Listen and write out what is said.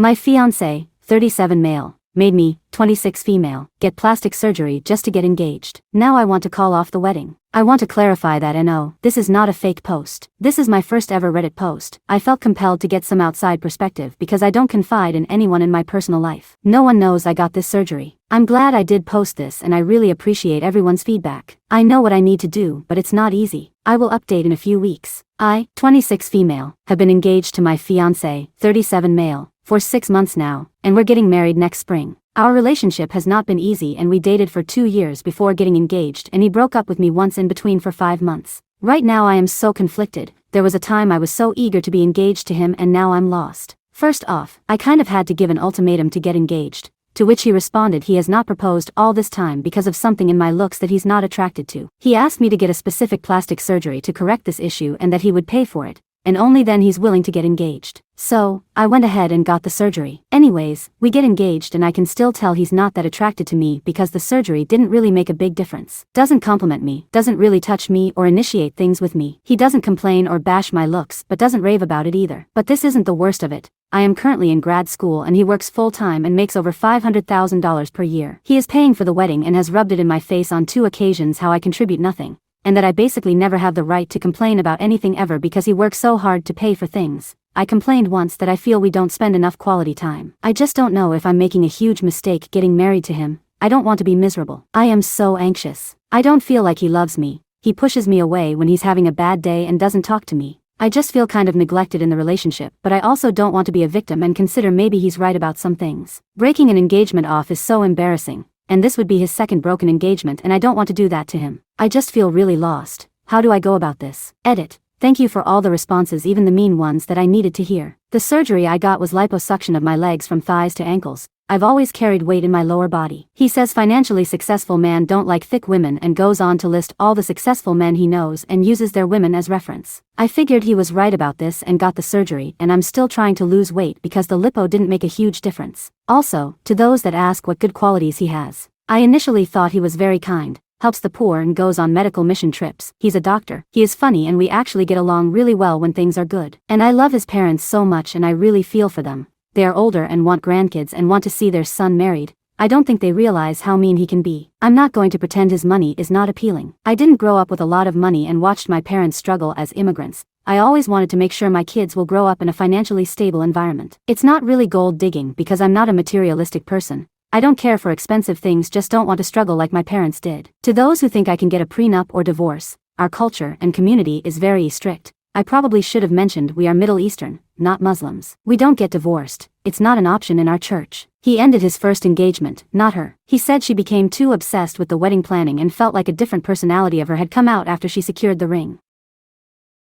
My fiancé, 37 male, made me, 26 female, get plastic surgery just to get engaged. Now I want to call off the wedding. I want to clarify that no, this is not a fake post. This is my first ever Reddit post. I felt compelled to get some outside perspective because I don't confide in anyone in my personal life. No one knows I got this surgery. I'm glad I did post this and I really appreciate everyone's feedback. I know what I need to do, but it's not easy. I will update in a few weeks. I, 26 female, have been engaged to my fiancé, 37 male, for 6 months now, and we're getting married next spring. Our relationship has not been easy and we dated for 2 years before getting engaged and he broke up with me once in between for 5 months. Right now I am so conflicted. There was a time I was so eager to be engaged to him and now I'm lost. First off, I kind of had to give an ultimatum to get engaged, to which he responded he has not proposed all this time because of something in my looks that he's not attracted to. He asked me to get a specific plastic surgery to correct this issue and that he would pay for it, and only then he's willing to get engaged. So, I went ahead and got the surgery. Anyways, we get engaged and I can still tell he's not that attracted to me because the surgery didn't really make a big difference. Doesn't compliment me, doesn't really touch me or initiate things with me. He doesn't complain or bash my looks but doesn't rave about it either. But this isn't the worst of it. I am currently in grad school and he works full-time and makes over $500,000 per year. He is paying for the wedding and has rubbed it in my face on 2 occasions how I contribute nothing, and that I basically never have the right to complain about anything ever because he works so hard to pay for things. I complained once that I feel we don't spend enough quality time. I just don't know if I'm making a huge mistake getting married to him. I don't want to be miserable. I am so anxious. I don't feel like he loves me. He pushes me away when he's having a bad day and doesn't talk to me. I just feel kind of neglected in the relationship, but I also don't want to be a victim and consider maybe he's right about some things. Breaking an engagement off is so embarrassing, and this would be his second broken engagement and I don't want to do that to him. I just feel really lost. How do I go about this? Edit. Thank you for all the responses, even the mean ones that I needed to hear. The surgery I got was liposuction of my legs from thighs to ankles. I've always carried weight in my lower body. He says financially successful men don't like thick women and goes on to list all the successful men he knows and uses their women as reference. I figured he was right about this and got the surgery, and I'm still trying to lose weight because the lipo didn't make a huge difference. Also, to those that ask what good qualities he has, I initially thought he was very kind, helps the poor and goes on medical mission trips. He's a doctor. He is funny and we actually get along really well when things are good. And I love his parents so much and I really feel for them. They are older and want grandkids and want to see their son married. I don't think they realize how mean he can be. I'm not going to pretend his money is not appealing. I didn't grow up with a lot of money and watched my parents struggle as immigrants. I always wanted to make sure my kids will grow up in a financially stable environment. It's not really gold digging because I'm not a materialistic person. I don't care for expensive things, just don't want to struggle like my parents did. To those who think I can get a prenup or divorce, our culture and community is very strict. I probably should have mentioned we are Middle Eastern, not Muslims. We don't get divorced. It's not an option in our church. He ended his first engagement, not her. He said she became too obsessed with the wedding planning and felt like a different personality of her had come out after she secured the ring.